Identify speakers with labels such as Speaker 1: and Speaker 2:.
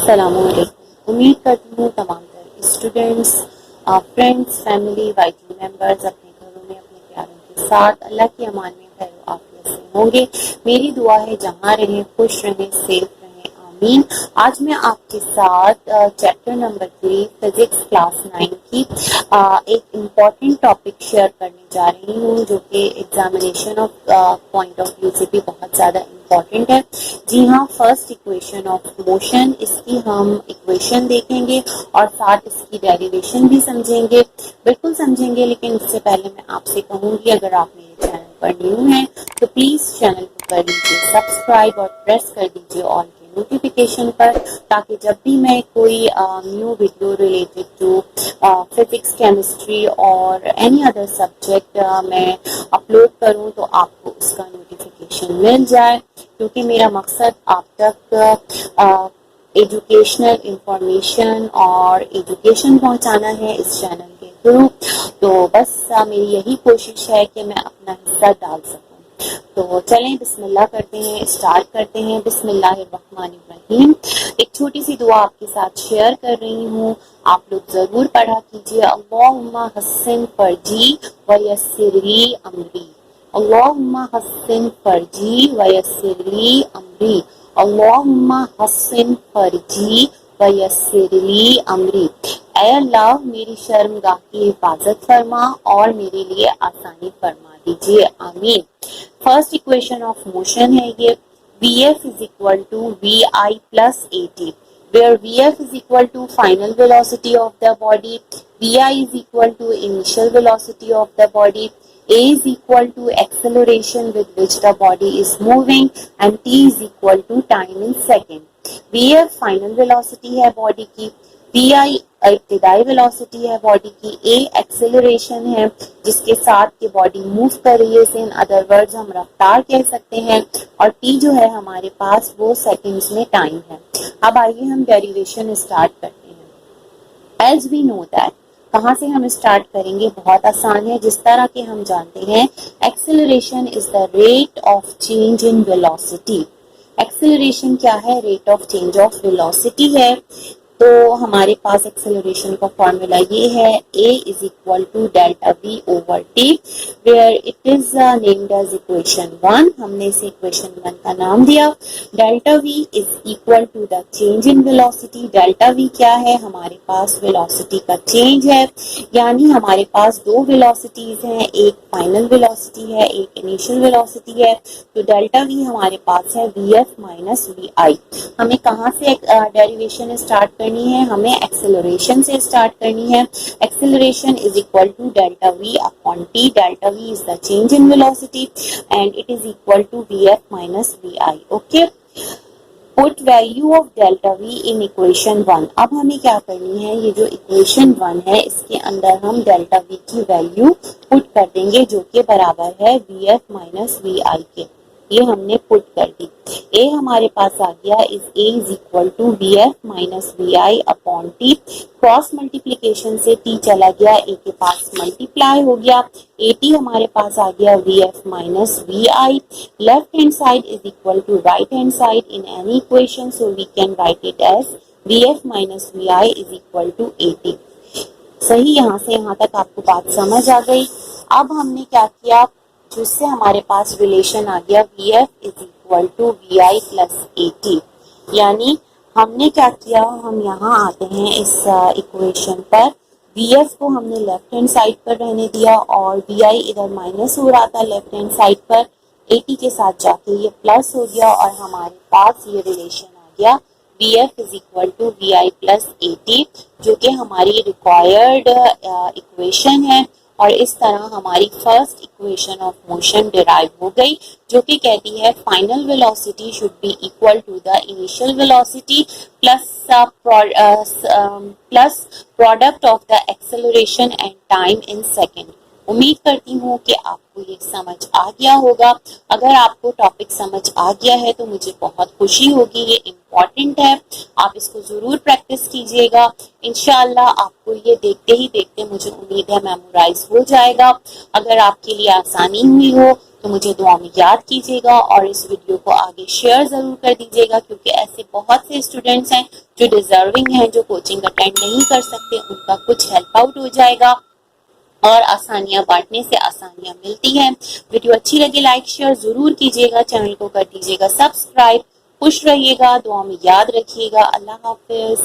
Speaker 1: अस्सलामुअलैकुम। उम्मीद करती हूँ तमाम स्टूडेंट्स, फ्रेंड्स, फैमिली, वाइटी मेंबर्स अपने घरों में अपने प्यारों के साथ अल्लाह की अमान में खैर आफियत से होंगे। मेरी दुआ है जहाँ रहें खुश रहें, सेफ रहें, आमीन। आज मैं आपके साथ चैप्टर नंबर 3 फिजिक्स क्लास 9 की एक इम्पॉर्टेंट टॉपिक शेयर करने जा रही हूँ, जो कि examination of point of view से भी बहुत ज़्यादा इम्पॉर्टेंट है। जी हाँ, फर्स्ट इक्वेशन ऑफ मोशन, इसकी हम इक्वेशन देखेंगे और साथ इसकी डेरिवेशन भी समझेंगे, बिल्कुल समझेंगे। लेकिन इससे पहले मैं आपसे कहूँगी, अगर आप मेरे चैनल पर न्यू हैं तो प्लीज़ चैनल को कर लीजिए सब्सक्राइब और प्रेस कर दीजिए ऑल के नोटिफिकेशन पर, ताकि जब भी मैं कोई new video related to physics, chemistry और एनी अदर सब्जेक्ट मैं अपलोड करूं तो आपको उसका नोटिफिकेशन मिल जाए, क्योंकि मेरा मकसद आप तक एजुकेशनल इंफॉर्मेशन और एजुकेशन पहुंचाना है इस चैनल के थ्रू। तो बस मेरी यही कोशिश है कि मैं अपना हिस्सा डाल सकूं। तो चलें बिस्मिल्लाह करते हैं, स्टार्ट करते हैं। बिस्मिल्लाहिर्रहमानिर्रहीम। एक छोटी सी दुआ आपके साथ शेयर कर रही हूँ, आप लोग जरूर पढ़ा कीजिए। अल्लाहुम्मा हस्सिन फर्जी व यस्सिरली अमरी, अल्लाहुम्मा हस्सिन फर्जी व यस्सिरली अमरी, अल्लाहुम्मा हस्सिन फर्जी व यस्सिरली अमरी। ऐ अल्लाह, मेरी शर्मगाह की हिफाजत फरमा और मेरे लिए आसानी फरमा दीजिए, आमीन। फर्स्ट इक्वेशन ऑफ मोशन है ये, Vf is equal to Vi plus At, where Vf is equal to final velocity of the body, Vi is equal to initial velocity of the body, A is equal to acceleration with which the body is moving, and T is equal to time in second। Vf final velocity है body की, Vi इब्तिदाई velocity है body की, A acceleration है जिसके साथ ये body move कर रही है, इन अदर वर्ड्स हम रफ्तार कह सकते हैं, और T जो है हमारे पास वो सेकंड्स में टाइम है। अब आइए हम डेरिवेशन स्टार्ट करते हैं। एज वी नो दैट, कहाँ से हम स्टार्ट करेंगे? बहुत आसान है, जिस तरह के हम जानते हैं acceleration is the rate of change in velocity. Acceleration क्या है? Rate of change of velocity है। तो हमारे पास एक्सेलरेशन का फॉर्मूला ये है, a is equal to delta v over t, where it is named as equation 1। हमने इसे इक्वेशन 1 का नाम दिया। Delta v is equal to the change in velocity. Delta v क्या है? हमारे पास वेलोसिटी का चेंज है, यानी हमारे पास दो वेलोसिटीज हैं, एक फाइनल वेलोसिटी है, एक इनिशियल वेलोसिटी है। तो डेल्टा v हमारे पास है vf माइनस vi। हमें कहाँ से डेरिवेशन स्टार्ट करनी है? हमें एक्सेलरेशन से स्टार्ट करनी है। Acceleration is equal to delta v upon t। Delta v is the change in velocity and it is equal to vf minus vi। Okay, put value of delta v in equation 1। अब हमें क्या करनी है? ये जो equation 1 है इसके अंदर हम डेल्टा v की वैल्यू पुट कर देंगे, जो कि बराबर है vf माइनस vi के। ये हमने पुट कर दी। a हमारे पास आ गया, is a is equal to vf minus vi upon t। Cross multiplication से t चला गया, a के पास मल्टीप्लाई हो गया, at हमारे पास आ गया vf minus vi। Left hand side is equal to right hand side in any equation, so we can write it as vf minus vi is equal to at। सही, यहाँ से यहाँ तक आपको बात समझ आ गई। अब हमने क्या किया, जिससे हमारे पास रिलेशन आ गया vf is equal to vi plus at। यानी हमने क्या किया, हम यहाँ आते हैं इस इक्वेशन पर, vf को हमने लेफ्ट हैंड साइड पर रहने दिया और vi इधर माइनस हो रहा था लेफ्ट हैंड साइड पर, at के साथ जाके ये प्लस हो गया और हमारे पास ये रिलेशन आ गया vf is equal to vi plus at, जो कि हमारी रिक्वायर्ड इक्वेशन है। और इस तरह हमारी first equation of motion derive हो गई, जो कि कहती है final velocity should be equal to the initial velocity plus product of the acceleration and time in second. उम्मीद करती हूँ कि आपको ये समझ आ गया होगा। अगर आपको टॉपिक समझ आ गया है तो मुझे बहुत खुशी होगी, ये इम्पॉर्टेंट है, आप इसको जरूर प्रैक्टिस कीजिएगा। इंशाल्लाह आपको ये देखते ही देखते मुझे उम्मीद है मेमोराइज हो जाएगा। अगर आपके लिए आसानी हुई हो तो मुझे दुआ में याद कीजिएगा और इस वीडियो को आगे शेयर जरूर कर दीजिएगा, क्योंकि ऐसे बहुत से स्टूडेंट्स हैं जो डिजर्विंग है, जो कोचिंग अटेंड नहीं कर सकते, उनका कुछ हेल्प आउट हो जाएगा और आसानियां बांटने से आसानियां मिलती हैं। वीडियो अच्छी लगी लाइक शेयर जरूर कीजिएगा, चैनल को कर दीजिएगा सब्सक्राइब। खुश रहिएगा, दुआ में याद रखिएगा। अल्लाह हाफिज।